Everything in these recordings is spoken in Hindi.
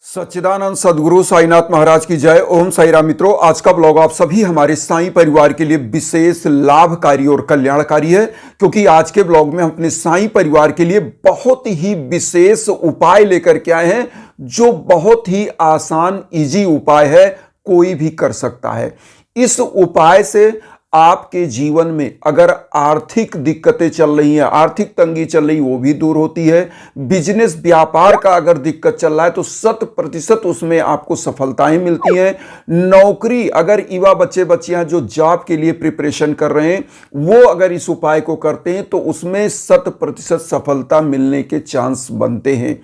सच्चिदानंद सदगुरु साईनाथ महाराज की जय। ओम साई राम। मित्रों, आज का ब्लॉग आप सभी हमारे साईं परिवार के लिए विशेष लाभकारी और कल्याणकारी है, क्योंकि आज के ब्लॉग में हम अपने साईं परिवार के लिए बहुत ही विशेष उपाय लेकर के आए हैं, जो बहुत ही आसान इजी उपाय है, कोई भी कर सकता है। इस उपाय से आपके जीवन में अगर आर्थिक दिक्कतें चल रही हैं, आर्थिक तंगी चल रही, वो भी दूर होती है। बिजनेस व्यापार का अगर दिक्कत चल रहा है तो 100% उसमें आपको सफलताएं मिलती हैं। नौकरी, अगर युवा बच्चे बच्चियां जो जॉब के लिए प्रिपरेशन कर रहे हैं, वो अगर इस उपाय को करते हैं तो उसमें 100% सफलता मिलने के चांस बनते हैं।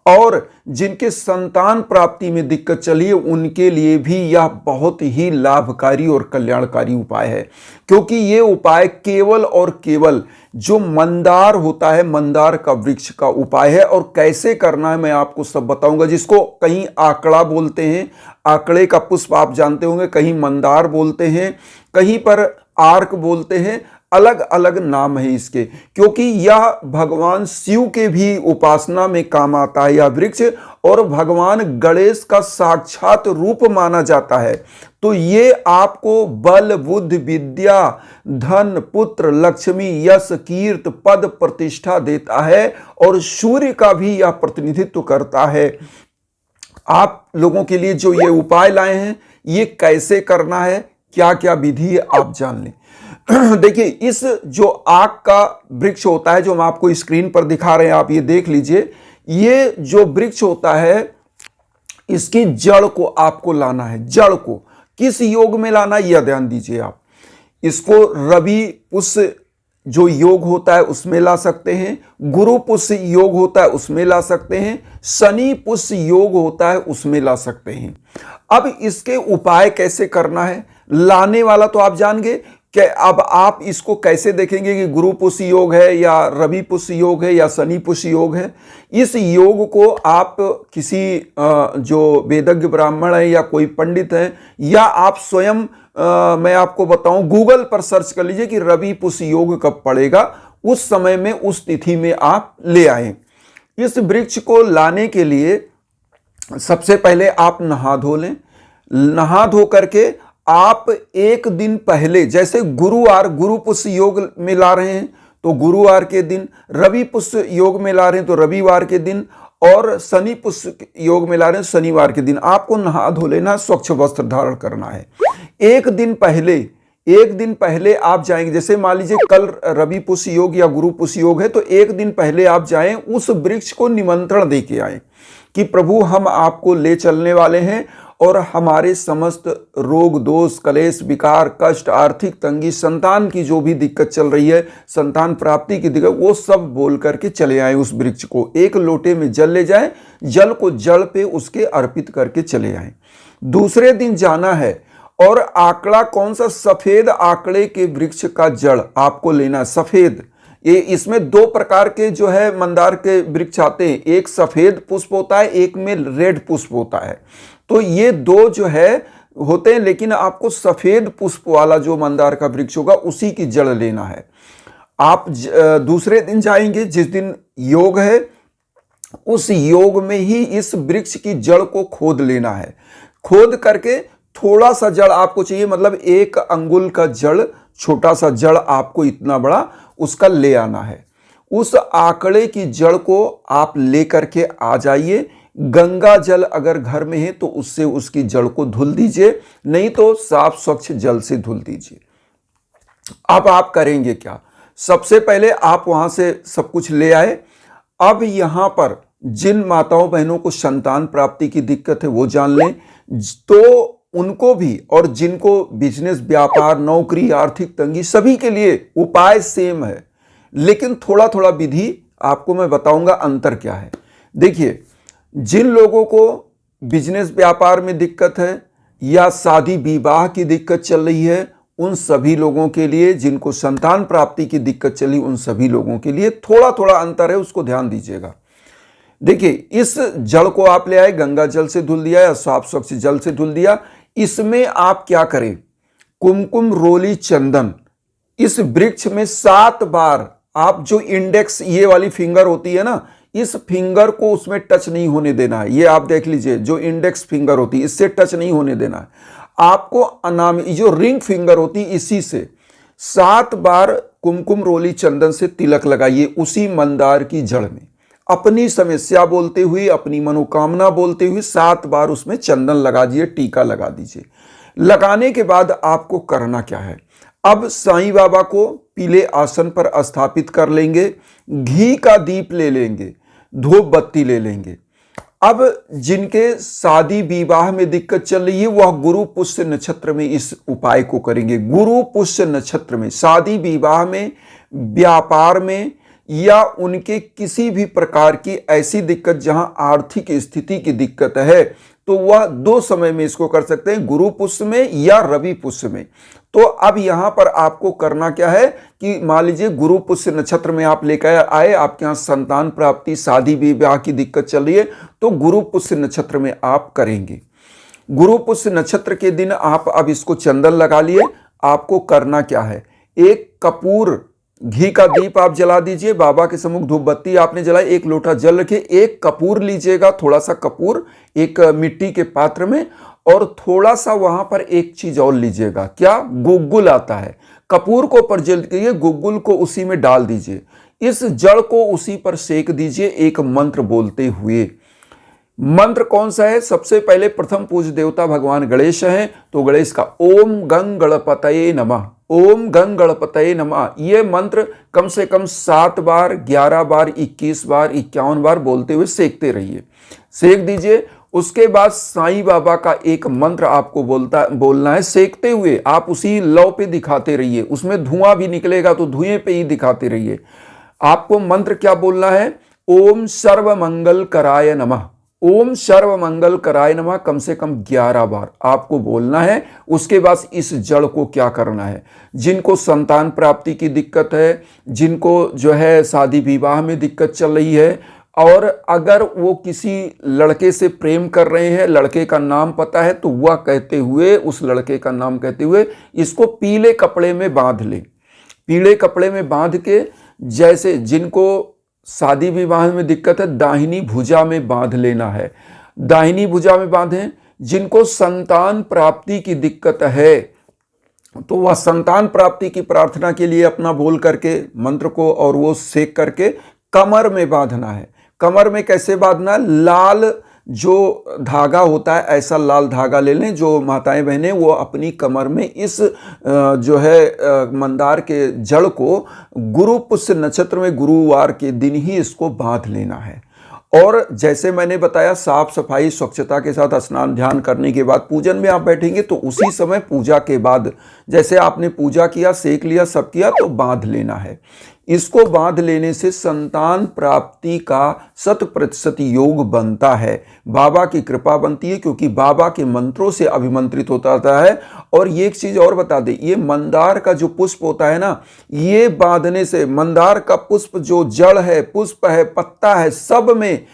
और जिनके संतान प्राप्ति में दिक्कत चली है, उनके लिए भी यह बहुत ही लाभकारी और कल्याणकारी उपाय है, क्योंकि ये उपाय केवल और केवल जो मंदार होता है, मंदार का वृक्ष का उपाय है। और कैसे करना है मैं आपको सब बताऊंगा, जिसको कहीं आकड़ा बोलते हैं, आकड़े का पुष्प आप जानते होंगे, कहीं मंदार बोलते हैं, कहीं पर आर्क बोलते हैं, अलग अलग नाम है इसके, क्योंकि यह भगवान शिव के भी उपासना में काम आता है यह वृक्ष, और भगवान गणेश का साक्षात रूप माना जाता है। तो ये आपको बल, बुद्धि, विद्या, धन, पुत्र, लक्ष्मी, यश, कीर्ति, पद, प्रतिष्ठा देता है, और सूर्य का भी यह प्रतिनिधित्व करता है। आप लोगों के लिए जो ये उपाय लाए हैं, ये कैसे करना है, क्या क्या विधि है, आप जान लें। देखिए, इस जो आक का वृक्ष होता है, जो हम आपको स्क्रीन पर दिखा रहे हैं, आप ये देख लीजिए। ये जो वृक्ष होता है, इसकी जड़ को आपको लाना है। जड़ को किस योग में लाना है, यह ध्यान दीजिए आप। इसको रवि पुष्य जो योग होता है उसमें ला सकते हैं, गुरु पुष्य योग होता है उसमें ला सकते हैं, शनि पुष्य योग होता है उसमें ला सकते हैं। अब इसके उपाय कैसे करना है, लाने वाला तो आप जान गए कि अब आप इसको कैसे देखेंगे कि गुरु पुष्य योग है या रवि पुष्य योग है या शनि पुष्य योग है। इस योग को आप किसी जो वेदज्ञ ब्राह्मण है या कोई पंडित है, या आप स्वयं मैं आपको बताऊं, गूगल पर सर्च कर लीजिए कि रवि पुष्य योग कब पड़ेगा, उस समय में, उस तिथि में आप ले आए। इस वृक्ष को लाने के लिए सबसे पहले आप नहा धो लें। नहा धो करके आप एक दिन पहले, जैसे गुरुवार गुरु पुष्य योग में ला रहे हैं तो गुरुवार के दिन, रवि पुष्य योग में ला रहे हैं तो रविवार के दिन, और शनि पुष्य योग में ला रहे हैं शनिवार के दिन, आपको नहा धो लेना, स्वच्छ वस्त्र धारण करना है। एक दिन पहले आप जाएंगे, जैसे मान लीजिए कल रवि पुष्य योग या गुरु पुष्य योग है, तो एक दिन पहले आप जाएं, उस वृक्ष को निमंत्रण दे के आए कि प्रभु, हम आपको ले चलने वाले हैं, और हमारे समस्त रोग, दोष, कलेश, विकार, कष्ट, आर्थिक तंगी, संतान की जो भी दिक्कत चल रही है, संतान प्राप्ति की दिक्कत, वो सब बोल करके चले आए। उस वृक्ष को एक लोटे में जल ले जाएं, जल को जड़ पे उसके अर्पित करके चले आए। दूसरे दिन जाना है, और आंकड़ा कौन सा, सफेद आंकड़े के वृक्ष का जड़ आपको लेना है, सफेद। ये इसमें दो प्रकार के जो है मंदार के वृक्ष आते हैं, एक सफेद पुष्प होता है, एक में रेड पुष्प होता है। तो ये दो जो है होते हैं, लेकिन आपको सफेद पुष्प वाला जो मंदार का वृक्ष होगा उसी की जड़ लेना है। आप दूसरे दिन जाएंगे, जिस दिन योग है, उस योग में ही इस वृक्ष की जड़ को खोद लेना है। खोद करके थोड़ा सा जड़ आपको चाहिए, मतलब 1 अंगुल का जड़, छोटा सा जड़ आपको इतना बड़ा उसका ले आना है। उस आंकड़े की जड़ को आप लेकर के आ जाइए। गंगा जल अगर घर में है तो उससे उसकी जड़ को धुल दीजिए, नहीं तो साफ स्वच्छ जल से धुल दीजिए। अब आप करेंगे क्या, सबसे पहले आप वहां से सब कुछ ले आए। अब यहां पर जिन माताओं बहनों को संतान प्राप्ति की दिक्कत है वो जान लें, तो उनको भी, और जिनको बिजनेस, व्यापार, नौकरी, आर्थिक तंगी, सभी के लिए उपाय सेम है, लेकिन थोड़ा थोड़ा विधि आपको मैं बताऊंगा अंतर क्या है। देखिए, जिन लोगों को बिजनेस व्यापार में दिक्कत है या शादी विवाह की दिक्कत चल रही है, उन सभी लोगों के लिए, जिनको संतान प्राप्ति की दिक्कत चली, उन सभी लोगों के लिए थोड़ा थोड़ा अंतर है, उसको ध्यान दीजिएगा। देखिए, इस जड़ को आप ले आए, गंगा जल से धुल दिया या साफ स्वच्छ जल से धुल दिया। इसमें आप क्या करें, कुमकुम, रोली, चंदन, इस वृक्ष में 7 बार आप जो इंडेक्स, ये वाली फिंगर होती है ना, इस फिंगर को उसमें टच नहीं होने देना है। ये आप देख लीजिए, जो इंडेक्स फिंगर होती है इससे टच नहीं होने देना है आपको। अनामी जो रिंग फिंगर होती है इसी से 7 बार कुमकुम रोली चंदन से तिलक लगाइए उसी मंदार की जड़ में। अपनी समस्या बोलते हुए, अपनी मनोकामना बोलते हुए 7 बार उसमें चंदन लगा दीजिए, टीका लगा दीजिए। लगाने के बाद आपको करना क्या है, अब साईं बाबा को पीले आसन पर स्थापित कर लेंगे, घी का दीप ले लेंगे, धूप बत्ती ले लेंगे। अब जिनके शादी विवाह में दिक्कत चल रही है वह गुरु पुष्य नक्षत्र में इस उपाय को करेंगे। गुरु पुष्य नक्षत्र में शादी विवाह में, व्यापार में, या उनके किसी भी प्रकार की ऐसी दिक्कत जहां आर्थिक स्थिति की दिक्कत है तो वह 2 समय में इसको कर सकते हैं, गुरु पुष्य में या रवि पुष्य में। तो अब यहां पर आपको करना क्या है कि मान लीजिए गुरु पुष्य नक्षत्र में आप लेकर आए, आपके यहां संतान प्राप्ति, शादी विवाह की दिक्कत चल रही है तो गुरु पुष्य नक्षत्र में आप करेंगे। गुरु पुष्य नक्षत्र के दिन आप अब इसको चंदन लगा लिए। आपको करना क्या है, एक कपूर घी का दीप आप जला दीजिए, बाबा के सम्मुख धूप बत्ती आपने जलाई, 1 लोटा जल रखिए, एक कपूर लीजिएगा, थोड़ा सा कपूर एक मिट्टी के पात्र में, और थोड़ा सा वहां पर एक चीज और लीजिएगा, क्या, गुग्गुल आता है। कपूर को पर जल कीजिए, गुग्गुल को उसी में डाल दीजिए, इस जड़ को उसी पर सेक दीजिए एक मंत्र बोलते हुए। मंत्र कौन सा है, सबसे पहले प्रथम पूज्य देवता भगवान गणेश हैं तो गणेश का ओम गंग गणपतये नमः, ओम गंग गणपतये नमः। यह मंत्र कम से कम 7 बार, 11 बार, 21 बार, 51 बार बोलते हुए सेकते रहिए, सेक दीजिए। उसके बाद साईं बाबा का एक मंत्र आपको बोलना है, सेकते हुए आप उसी लौ पे दिखाते रहिए, उसमें धुआं भी निकलेगा तो धुएं पे ही दिखाते रहिए। आपको मंत्र क्या बोलना है, ओम सर्व मंगल कराय नमः, ओम सर्व मंगल कराय नमः कम से कम 11 बार आपको बोलना है। उसके बाद इस जड़ को क्या करना है, जिनको संतान प्राप्ति की दिक्कत है, जिनको जो है शादी विवाह में दिक्कत चल रही है, और अगर वो किसी लड़के से प्रेम कर रहे हैं, लड़के का नाम पता है तो वह कहते हुए, उस लड़के का नाम कहते हुए इसको पीले कपड़े में बांध ले। पीले कपड़े में बांध के, जैसे जिनको शादी विवाह में दिक्कत है दाहिनी भुजा में बांध लेना है, दाहिनी भुजा में बांधें। जिनको संतान प्राप्ति की दिक्कत है तो वह संतान प्राप्ति की प्रार्थना के लिए अपना बोल करके मंत्र को और वो सेक करके कमर में बांधना है। कमर में कैसे बांधना है, लाल जो धागा होता है ऐसा लाल धागा ले लें, जो माताएं बहनें वो अपनी कमर में इस जो है मंदार के जड़ को गुरु पुष्य नक्षत्र में गुरुवार के दिन ही इसको बांध लेना है। और जैसे मैंने बताया साफ सफाई स्वच्छता के साथ स्नान ध्यान करने के बाद पूजन में आप बैठेंगे तो उसी समय पूजा के बाद जैसे आपने पूजा किया, सेक लिया, सब किया तो बांध लेना है। इसको बांध लेने से संतान प्राप्ति का 100% योग बनता है, बाबा की कृपा बनती है, क्योंकि बाबा के मंत्रों से अभिमंत्रित होता है। और ये एक चीज और बता दें, ये मंदार का जो पुष्प होता है ना, ये बांधने से मंदार का पुष्प जो जड़ है, पुष्प है, पत्ता है, सब में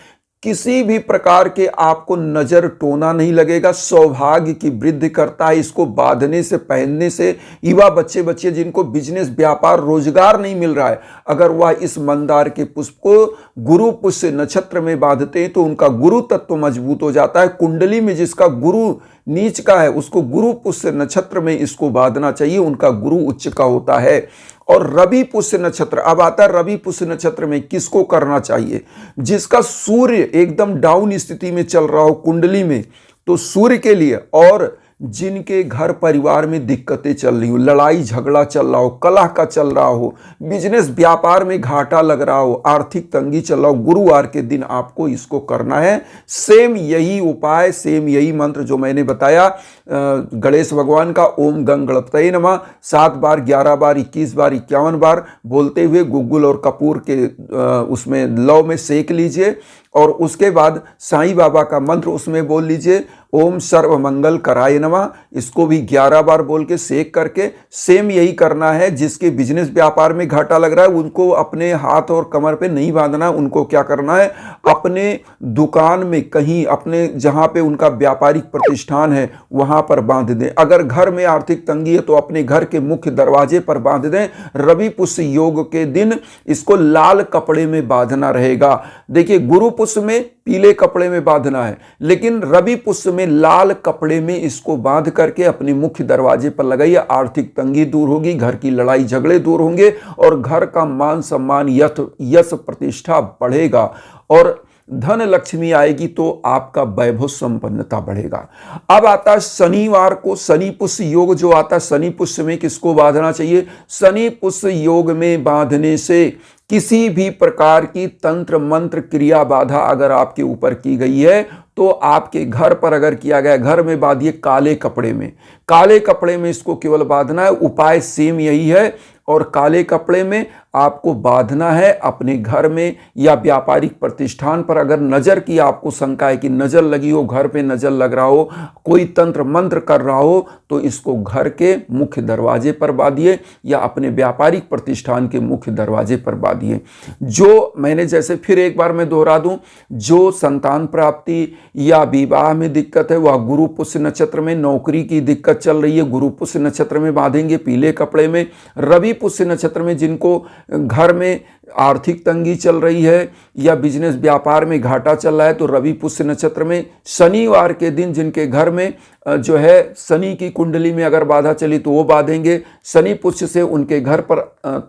किसी भी प्रकार के आपको नजर टोना नहीं लगेगा, सौभाग्य की वृद्धि करता है। इसको बांधने से, पहनने से युवा बच्चे जिनको बिजनेस, व्यापार, रोजगार नहीं मिल रहा है, अगर वह इस मंदार के पुष्प को गुरु पुष्य नक्षत्र में बांधते हैं तो उनका गुरु तत्व मजबूत हो जाता है। कुंडली में जिसका गुरु नीच का है उसको गुरु पुष्य नक्षत्र में इसको बांधना चाहिए, उनका गुरु उच्च का होता है। और रवि पुष्य नक्षत्र, अब आता है रवि पुष्य नक्षत्र में किसको करना चाहिए, जिसका सूर्य एकदम डाउन स्थिति में चल रहा हो कुंडली में, तो सूर्य के लिए, और जिनके घर परिवार में दिक्कतें चल रही हो, लड़ाई झगड़ा चल रहा हो, कलह का चल रहा हो, बिजनेस व्यापार में घाटा लग रहा हो, आर्थिक तंगी चल रहा हो, गुरुवार के दिन आपको इसको करना है। सेम यही उपाय, सेम यही मंत्र जो मैंने बताया गणेश भगवान का ओम गंग गणपतये नमः 7 बार, 11 बार, 21 बार, 51 बार बोलते हुए गुग्गुल और कपूर के उसमें लौ में सेक लीजिए। और उसके बाद साईं बाबा का मंत्र उसमें बोल लीजिए, ओम सर्व मंगल कराय नमः, इसको भी 11 बार बोल के सेक करके। सेम यही करना है, जिसके बिजनेस व्यापार में घाटा लग रहा है उनको अपने हाथ और कमर पे नहीं बांधना है, उनको क्या करना है, अपने दुकान में कहीं, अपने जहां पे उनका व्यापारिक प्रतिष्ठान है वहां पर बांध दें। अगर घर में आर्थिक तंगी है तो अपने घर के मुख्य दरवाजे पर बांध दें। रवि पुष्य योग के दिन इसको लाल कपड़े में बांधना रहेगा। देखिए, गुरु पुष्य में पीले कपड़े में बांधना है, लेकिन रवि पुष्य में लाल कपड़े में इसको बांध करके अपने मुख्य दरवाजे पर लगाइए। आर्थिक तंगी दूर होगी, घर की लड़ाई झगड़े दूर होंगे और घर का मान सम्मान, यश प्रतिष्ठा बढ़ेगा और धन लक्ष्मी आएगी तो आपका वैभव संपन्नता बढ़ेगा। अब आता है शनिवार को शनि पुष्य योग जो आता है। शनि पुष्य में किसको बांधना चाहिए? शनि पुष्य योग में बांधने से किसी भी प्रकार की तंत्र मंत्र क्रिया बाधा अगर आपके ऊपर की गई है तो आपके घर पर अगर किया गया, घर में बांधिए काले कपड़े में। काले कपड़े में इसको केवल बांधना है। उपाय सेम यही है और काले कपड़े में आपको बांधना है। अपने घर में या व्यापारिक प्रतिष्ठान पर अगर नजर की आपको शंका है कि नजर लगी हो, घर पे नजर लग रहा हो, कोई तंत्र मंत्र कर रहा हो, तो इसको घर के मुख्य दरवाजे पर बांधिए या अपने व्यापारिक प्रतिष्ठान के मुख्य दरवाजे पर बांधिए। जो मैंने जैसे फिर एक बार मैं दोहरा दूं, जो संतान प्राप्ति या विवाह में दिक्कत है वह गुरु पुष्य नक्षत्र में, नौकरी की दिक्कत चल रही है गुरु पुष्य नक्षत्र में बांधेंगे पीले कपड़े में। रवि पुष्य नक्षत्र में जिनको घर में आर्थिक तंगी चल रही है या बिजनेस व्यापार में घाटा चल रहा है तो रवि पुष्य नक्षत्र में। शनिवार के दिन जिनके घर में जो है शनि की कुंडली में अगर बाधा चली तो वो बांधेंगे। शनि पुष्य से उनके घर पर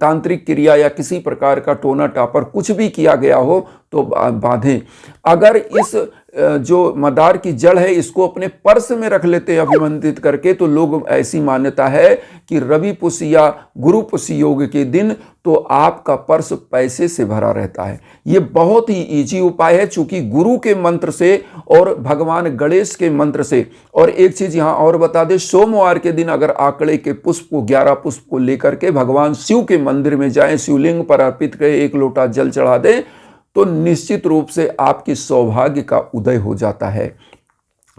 तांत्रिक क्रिया या किसी प्रकार का टोना टापर कुछ भी किया गया हो तो बांधें। अगर इस जो मदार की जड़ है इसको अपने पर्स में रख लेते हैं अभिमंत्रित करके तो लोग, ऐसी मान्यता है कि रवि पुष्य या गुरु पुष्य योग के दिन तो आपका पर्स पैसे से भरा रहता है। ये बहुत ही इजी उपाय है, चूंकि गुरु के मंत्र से और भगवान गणेश के मंत्र से। और एक चीज यहां और बता दें, सोमवार के दिन अगर आंकड़े के पुष्प को 11 पुष्प को लेकर के भगवान शिव के मंदिर में जाएं, शिवलिंग पर अर्पित करें, 1 लोटा जल चढ़ा दें तो निश्चित रूप से आपकी सौभाग्य का उदय हो जाता है।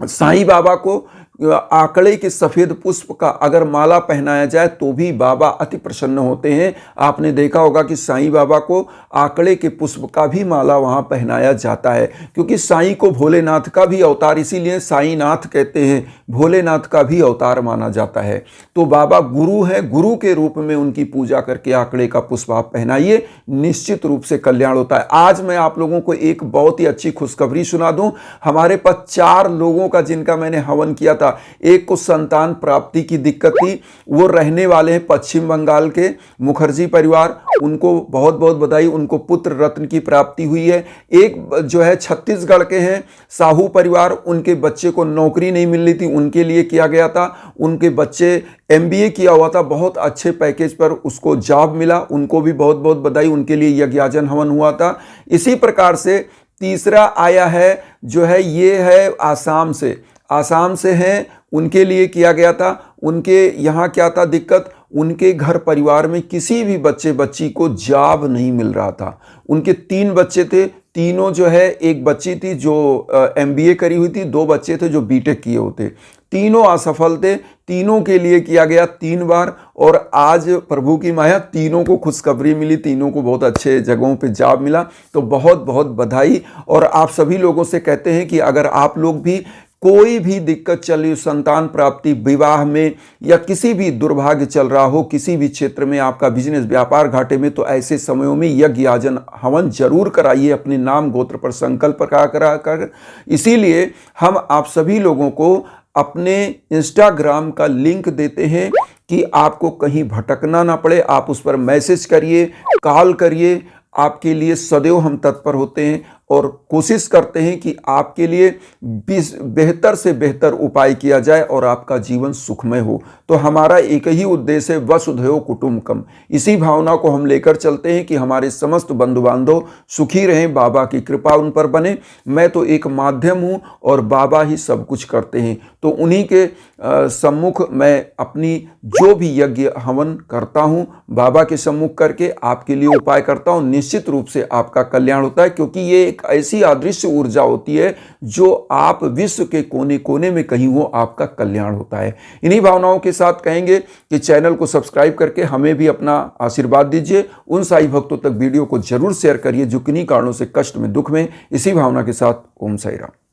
साईं बाबा को आंकड़े के सफेद पुष्प का अगर माला पहनाया जाए तो भी बाबा अति प्रसन्न होते हैं। आपने देखा होगा कि साईं बाबा को आंकड़े के पुष्प का भी माला वहां पहनाया जाता है, क्योंकि साईं को भोलेनाथ का भी अवतार, इसीलिए साईं नाथ कहते हैं, भोलेनाथ का भी अवतार माना जाता है। तो बाबा गुरु है, गुरु के रूप में उनकी पूजा करके आंकड़े का पुष्प आप पहनाइए, निश्चित रूप से कल्याण होता है। आज मैं आप लोगों को एक बहुत ही अच्छी खुशखबरी सुना दूं। हमारे पास 4 लोगों का जिनका मैंने हवन किया था, एक को संतान प्राप्ति की दिक्कत थी, वो रहने वाले हैं पश्चिम बंगाल के मुखर्जी परिवार, उनको बहुत बहुत बधाई, उनको पुत्र रत्न की प्राप्ति हुई है। एक जो है छत्तीसगढ़ के हैं साहू परिवार, उनके बच्चे को नौकरी नहीं मिल रही थी, उनके लिए किया गया था। उनके बच्चे MBA किया हुआ था, बहुत अच्छे पैकेज पर उसको जॉब मिला, उनको भी बहुत बहुत बधाई, उनके लिए यज्ञाजन हवन हुआ था। इसी प्रकार से तीसरा आया है जो है ये है आसाम से हैं, उनके लिए किया गया था। उनके यहाँ क्या था दिक्कत, उनके घर परिवार में किसी भी बच्ची को जॉब नहीं मिल रहा था। उनके 3 बच्चे थे, तीनों जो है, एक बच्ची थी जो MBA करी हुई थी, 2 बच्चे थे जो BTech किए होते, तीनों असफल थे। तीनों के लिए किया गया 3 बार और आज प्रभु की माया तीनों को खुशखबरी मिली, तीनों को बहुत अच्छे जगहों पे जॉब मिला। तो बहुत बहुत बधाई। और आप सभी लोगों से कहते हैं कि अगर आप लोग भी कोई भी दिक्कत चल रही हो, संतान प्राप्ति, विवाह में या किसी भी दुर्भाग्य चल रहा हो, किसी भी क्षेत्र में आपका बिजनेस व्यापार घाटे में, तो ऐसे समयों में यज्ञ याजन हवन जरूर कराइए, अपने नाम गोत्र पर संकल्प करा कर। इसीलिए हम आप सभी लोगों को अपने इंस्टाग्राम का लिंक देते हैं कि आपको कहीं भटकना ना पड़े, आप उस पर मैसेज करिए, कॉल करिए, आपके लिए सदैव हम तत्पर होते हैं और कोशिश करते हैं कि आपके लिए बेहतर से बेहतर उपाय किया जाए और आपका जीवन सुखमय हो। तो हमारा एक ही उद्देश्य है, वसुधैव कुटुंबकम। इसी भावना को हम लेकर चलते हैं कि हमारे समस्त बंधु बांधव सुखी रहें, बाबा की कृपा उन पर बने। मैं तो एक माध्यम हूँ और बाबा ही सब कुछ करते हैं। तो उन्हीं के सम्मुख मैं अपनी जो भी यज्ञ हवन करता हूँ बाबा के सम्मुख करके आपके लिए उपाय करता हूँ। निश्चित रूप से आपका कल्याण होता है, क्योंकि ये एक ऐसी अदृश्य ऊर्जा होती है जो आप विश्व के कोने कोने में कहीं हो, आपका कल्याण होता है। इन्हीं भावनाओं के साथ कहेंगे कि चैनल को सब्सक्राइब करके हमें भी अपना आशीर्वाद दीजिए। उन साई भक्तों तक वीडियो को जरूर शेयर करिए जो किन्हीं कारणों से कष्ट में, दुख में। इसी भावना के साथ ओम साई राम।